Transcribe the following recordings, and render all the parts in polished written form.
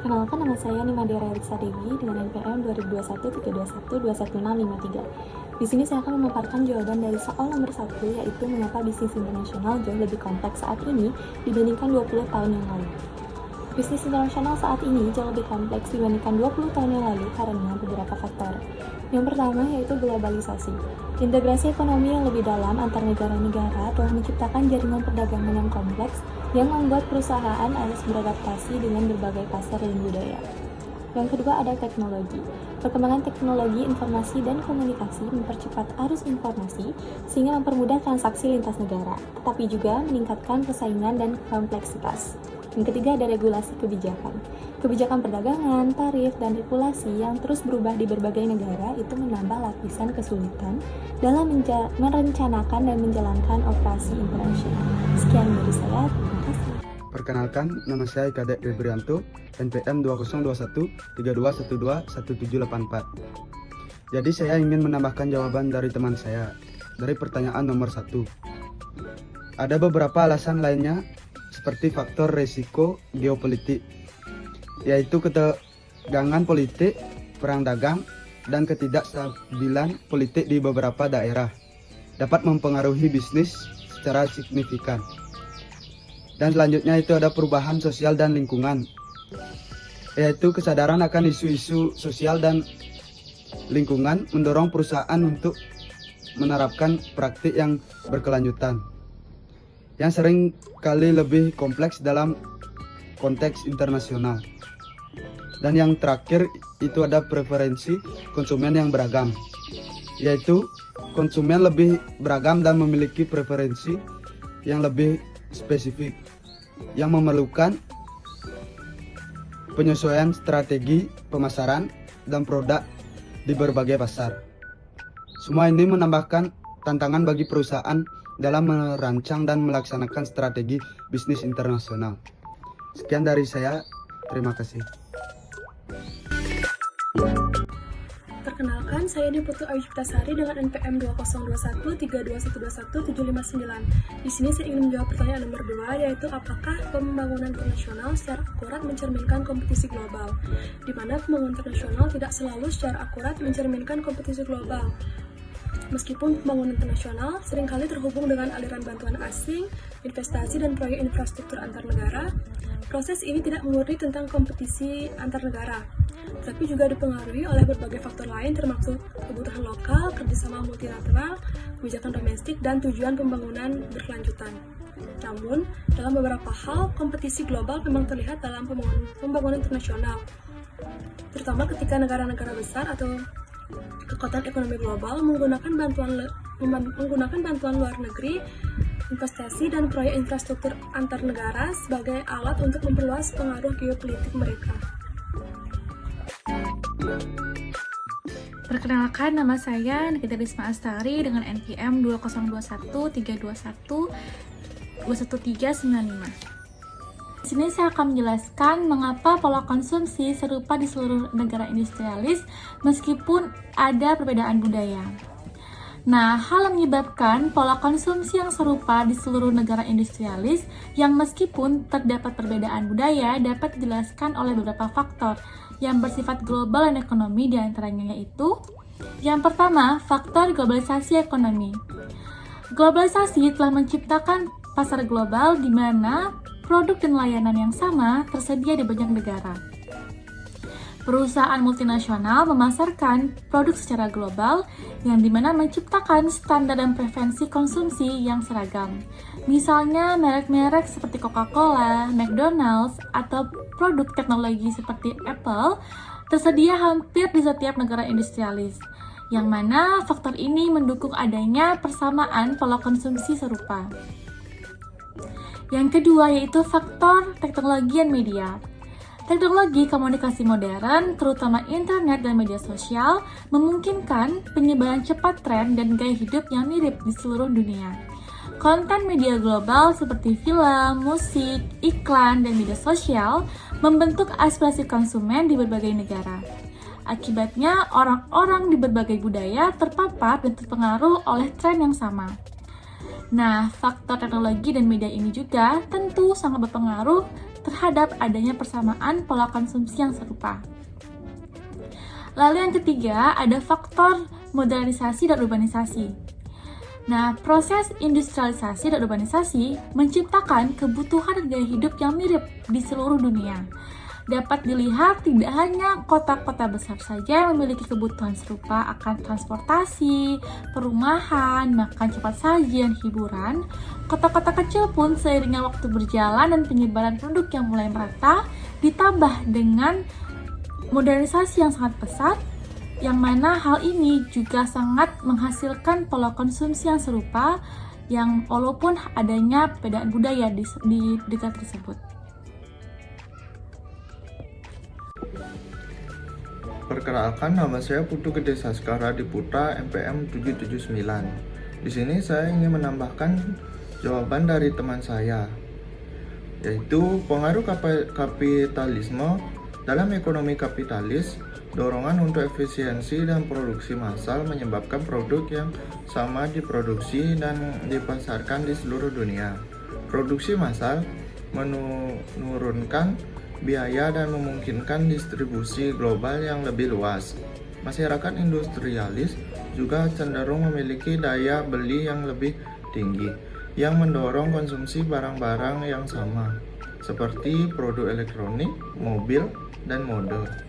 Perkenalkan, nama saya Nimadera Riksa Dewi dengan NPM 2021-321-21653. Di sini saya akan memaparkan jawaban dari soal nomor 1, yaitu mengapa bisnis internasional jauh lebih kompleks saat ini dibandingkan 20 tahun yang lalu. Bisnis internasional saat ini jauh lebih kompleks dibandingkan 20 tahun yang lalu karena beberapa faktor. Yang pertama yaitu globalisasi. Integrasi ekonomi yang lebih dalam antar negara-negara telah menciptakan jaringan perdagangan yang kompleks yang membuat perusahaan harus beradaptasi dengan berbagai pasar dan budaya. Yang kedua ada teknologi. Perkembangan teknologi informasi dan komunikasi mempercepat arus informasi sehingga mempermudah transaksi lintas negara, tetapi juga meningkatkan persaingan dan kompleksitas. Yang ketiga ada regulasi kebijakan. Kebijakan perdagangan, tarif, dan regulasi yang terus berubah di berbagai negara itu menambah lapisan kesulitan dalam merencanakan dan menjalankan operasi internasional. Sekian dari saya, terima kasih. Perkenalkan, nama saya Kadek Febrianto, NPM 2021-321-1784. Jadi saya ingin menambahkan jawaban dari teman saya dari pertanyaan nomor 1. Ada beberapa alasan lainnya seperti faktor resiko geopolitik, yaitu ketegangan politik, perang dagang, dan ketidakstabilan politik di beberapa daerah dapat mempengaruhi bisnis secara signifikan. Dan selanjutnya itu ada perubahan sosial dan lingkungan, yaitu kesadaran akan isu-isu sosial dan lingkungan mendorong perusahaan untuk menerapkan praktik yang berkelanjutan, yang sering kali lebih kompleks dalam konteks internasional. Dan yang terakhir itu ada preferensi konsumen yang beragam, yaitu konsumen lebih beragam dan memiliki preferensi yang lebih spesifik, yang memerlukan penyesuaian strategi pemasaran dan produk di berbagai pasar. Semua ini menambahkan tantangan bagi perusahaan dalam merancang dan melaksanakan strategi bisnis internasional. Sekian dari saya, terima kasih. Perkenalkan, saya Deputu Ayu Ciptasari dengan NPM 2021-32121-759. Di sini saya ingin menjawab pertanyaan nomor 2, yaitu apakah pembangunan internasional secara akurat mencerminkan kompetisi global, di mana pembangunan internasional tidak selalu secara akurat mencerminkan kompetisi global. Meskipun pembangunan internasional seringkali terhubung dengan aliran bantuan asing, investasi, dan proyek infrastruktur antar negara, proses ini tidak murni tentang kompetisi antar negara, tapi juga dipengaruhi oleh berbagai faktor lain termasuk kebutuhan lokal, kerjasama multilateral, kebijakan domestik, dan tujuan pembangunan berkelanjutan. Namun, dalam beberapa hal, kompetisi global memang terlihat dalam pembangunan internasional, terutama ketika negara-negara besar atau kekuatan ekonomi global menggunakan bantuan luar negeri, investasi, dan proyek infrastruktur antar negara sebagai alat untuk memperluas pengaruh geopolitik mereka. Perkenalkan, nama saya Nikita Risma Astari dengan NPM 2021-321-21395. Di sini saya akan menjelaskan mengapa pola konsumsi serupa di seluruh negara industrialis meskipun ada perbedaan budaya. Nah, hal yang menyebabkan pola konsumsi yang serupa di seluruh negara industrialis yang meskipun terdapat perbedaan budaya dapat dijelaskan oleh beberapa faktor yang bersifat global dan ekonomi, di antaranya yaitu yang pertama, faktor globalisasi ekonomi. Globalisasi telah menciptakan pasar global di mana produk dan layanan yang sama tersedia di banyak negara. Perusahaan multinasional memasarkan produk secara global yang dimana menciptakan standar dan preferensi konsumsi yang seragam. Misalnya merek-merek seperti Coca-Cola, McDonald's, atau produk teknologi seperti Apple tersedia hampir di setiap negara industrialis, yang mana faktor ini mendukung adanya persamaan pola konsumsi serupa. Yang kedua yaitu faktor teknologi dan media. Teknologi komunikasi modern, terutama internet dan media sosial, memungkinkan penyebaran cepat tren dan gaya hidup yang mirip di seluruh dunia. Konten media global seperti film, musik, iklan, dan media sosial membentuk aspirasi konsumen di berbagai negara. Akibatnya, orang-orang di berbagai budaya terpapar dan terpengaruh oleh tren yang sama. Nah, faktor teknologi dan media ini juga tentu sangat berpengaruh terhadap adanya persamaan pola konsumsi yang serupa. Lalu yang ketiga, ada faktor modernisasi dan urbanisasi. Nah, proses industrialisasi dan urbanisasi menciptakan kebutuhan dan gaya hidup yang mirip di seluruh dunia. Dapat dilihat tidak hanya kota-kota besar saja yang memiliki kebutuhan serupa akan transportasi, perumahan, makan cepat saji, dan hiburan. Kota-kota kecil pun seiringnya waktu berjalan dan penyebaran produk yang mulai merata, ditambah dengan modernisasi yang sangat pesat, yang mana hal ini juga sangat menghasilkan pola konsumsi yang serupa, yang walaupun adanya perbedaan budaya di negara tersebut. Perkenalkan, nama saya Putu Gede Saskara Diputra MPM 779. Di sini saya ingin menambahkan jawaban dari teman saya, yaitu pengaruh kapitalisme dalam ekonomi kapitalis. Dorongan untuk efisiensi dan produksi massal menyebabkan produk yang sama diproduksi dan dipasarkan di seluruh dunia. Produksi massal menurunkan biaya dan memungkinkan distribusi global yang lebih luas. Masyarakat industrialis juga cenderung memiliki daya beli yang lebih tinggi, yang mendorong konsumsi barang-barang yang sama, seperti produk elektronik, mobil, dan mode.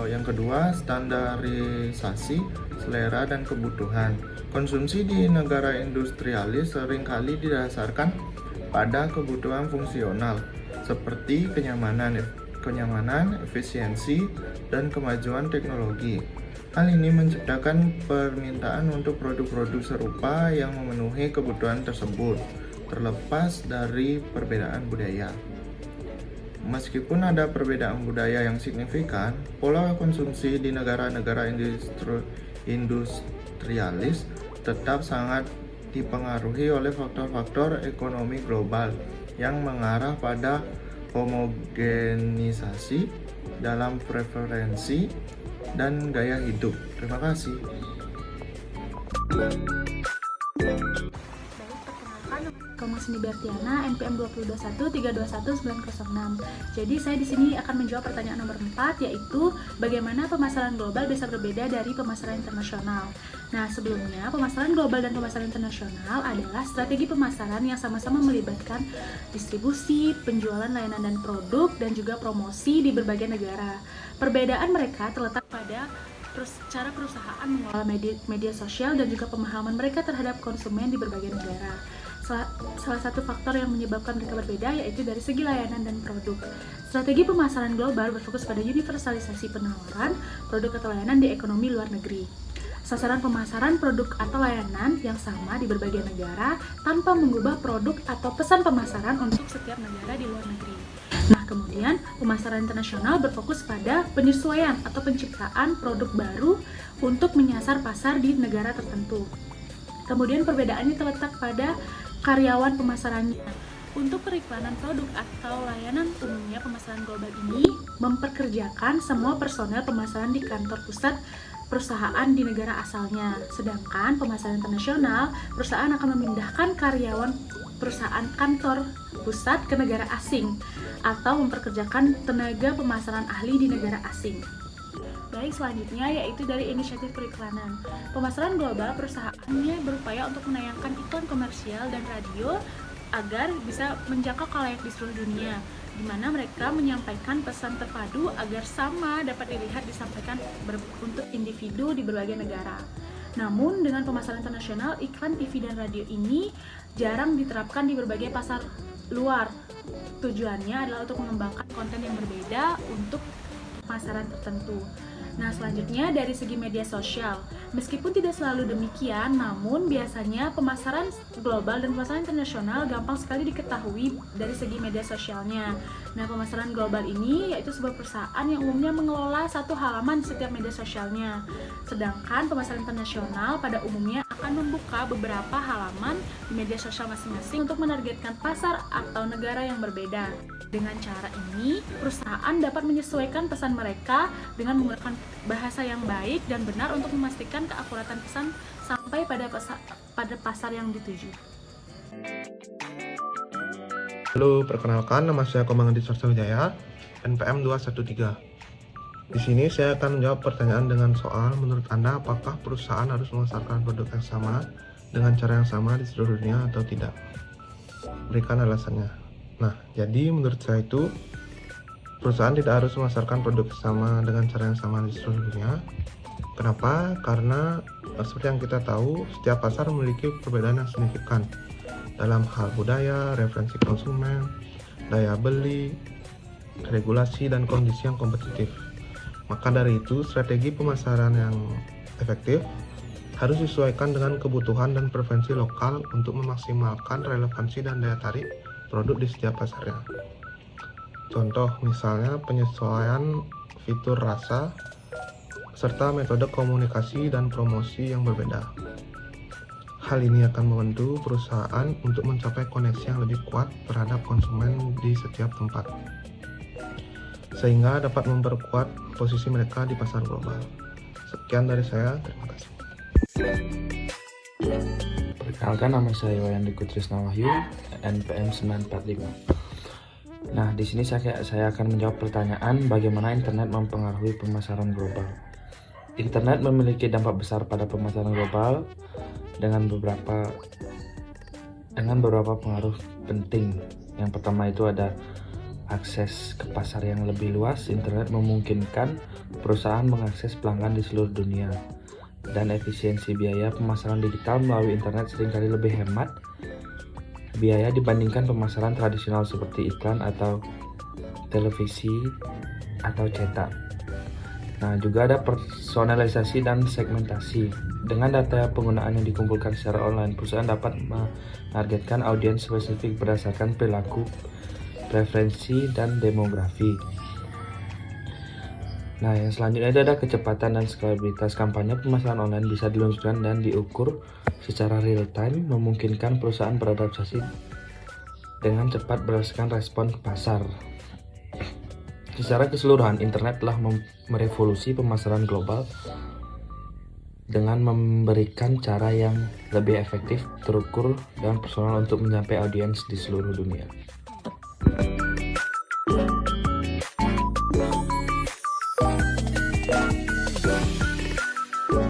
Yang kedua, standarisasi selera dan kebutuhan. Konsumsi di negara industrialis seringkali didasarkan pada kebutuhan fungsional, seperti kenyamanan, efisiensi, dan kemajuan teknologi. Hal ini menciptakan permintaan untuk produk-produk serupa yang memenuhi kebutuhan tersebut, terlepas dari perbedaan budaya. Meskipun ada perbedaan budaya yang signifikan, pola konsumsi di negara-negara industrialis tetap sangat dipengaruhi oleh faktor-faktor ekonomi global yang mengarah pada homogenisasi dalam preferensi dan gaya hidup. Terima kasih. Komasni Bertiana, NPM 221321906. Jadi saya di sini akan menjawab pertanyaan nomor 4, yaitu bagaimana pemasaran global bisa berbeda dari pemasaran internasional. Nah, sebelumnya pemasaran global dan pemasaran internasional adalah strategi pemasaran yang sama-sama melibatkan distribusi, penjualan layanan dan produk, dan juga promosi di berbagai negara. Perbedaan mereka terletak pada cara perusahaan mengelola media sosial dan juga pemahaman mereka terhadap konsumen di berbagai negara. Salah satu faktor yang menyebabkan mereka berbeda yaitu dari segi layanan dan produk. Strategi pemasaran global berfokus pada universalisasi penawaran produk atau layanan di ekonomi luar negeri. Sasaran pemasaran produk atau layanan yang sama di berbagai negara tanpa mengubah produk atau pesan pemasaran untuk setiap negara di luar negeri. Nah, kemudian pemasaran internasional berfokus pada penyesuaian atau penciptaan produk baru untuk menyasar pasar di negara tertentu. Kemudian perbedaannya terletak pada karyawan pemasarannya. Untuk periklanan produk atau layanan umumnya, pemasaran global ini memperkerjakan semua personel pemasaran di kantor pusat perusahaan di negara asalnya. Sedangkan pemasaran internasional, perusahaan akan memindahkan karyawan perusahaan kantor pusat ke negara asing atau memperkerjakan tenaga pemasaran ahli di negara asing. Baik, selanjutnya yaitu dari inisiatif periklanan. Pemasaran global, perusahaannya berupaya untuk menayangkan iklan komersial dan radio agar bisa menjangkau khalayak di seluruh dunia, di mana mereka menyampaikan pesan terpadu agar sama dapat dilihat disampaikan untuk individu di berbagai negara. Namun, dengan pemasaran internasional, iklan TV dan radio ini jarang diterapkan di berbagai pasar luar. Tujuannya adalah untuk mengembangkan konten yang berbeda untuk pasaran tertentu. Nah, selanjutnya dari segi media sosial. Meskipun tidak selalu demikian, namun biasanya pemasaran global dan pemasaran internasional gampang sekali diketahui dari segi media sosialnya. Nah, pemasaran global ini yaitu sebuah perusahaan yang umumnya mengelola satu halaman di setiap media sosialnya. Sedangkan pemasaran internasional pada umumnya akan membuka beberapa halaman di media sosial masing-masing untuk menargetkan pasar atau negara yang berbeda. Dengan cara ini, perusahaan dapat menyesuaikan pesan mereka dengan menggunakan bahasa yang baik dan benar untuk memastikan keakuratan pesan sampai pada pasar yang dituju. Halo, perkenalkan, nama saya Komangedi Sastrowijaya, NPM 213. Di sini saya akan menjawab pertanyaan dengan soal, menurut Anda apakah perusahaan harus memasarkan produk yang sama dengan cara yang sama di seluruh dunia atau tidak? Berikan alasannya. Nah, jadi menurut saya itu perusahaan tidak harus memasarkan produk sama dengan cara yang sama di seluruh dunia. Kenapa? Karena seperti yang kita tahu, setiap pasar memiliki perbedaan yang signifikan dalam hal budaya, referensi konsumen, daya beli, regulasi, dan kondisi yang kompetitif. Maka dari itu, strategi pemasaran yang efektif harus disesuaikan dengan kebutuhan dan preferensi lokal untuk memaksimalkan relevansi dan daya tarik produk di setiap pasarnya. Contoh misalnya penyesuaian fitur rasa serta metode komunikasi dan promosi yang berbeda. Hal ini akan membantu perusahaan untuk mencapai koneksi yang lebih kuat terhadap konsumen di setiap tempat, sehingga dapat memperkuat posisi mereka di pasar global. Sekian dari saya, terima kasih. Perkenalkan, nama saya Wayan Diko Trisna Wahyu, NPM 945. Nah, di sini saya akan menjawab pertanyaan bagaimana internet mempengaruhi pemasaran global. Internet memiliki dampak besar pada pemasaran global dengan beberapa pengaruh penting. Yang pertama itu ada akses ke pasar yang lebih luas. Internet memungkinkan perusahaan mengakses pelanggan di seluruh dunia, dan efisiensi biaya pemasaran digital melalui internet seringkali lebih hemat biaya dibandingkan pemasaran tradisional seperti iklan atau televisi atau cetak. Nah, juga ada personalisasi dan segmentasi. Dengan data penggunaan yang dikumpulkan secara online, perusahaan dapat menargetkan audiens spesifik berdasarkan perilaku, preferensi, dan demografi. Nah, yang selanjutnya itu ada kecepatan dan skalabilitas. Kampanye pemasaran online bisa diluncurkan dan diukur secara real time, memungkinkan perusahaan beradaptasi dengan cepat berdasarkan respon pasar. Secara keseluruhan, internet telah merevolusi pemasaran global dengan memberikan cara yang lebih efektif, terukur, dan personal untuk mencapai audiens di seluruh dunia.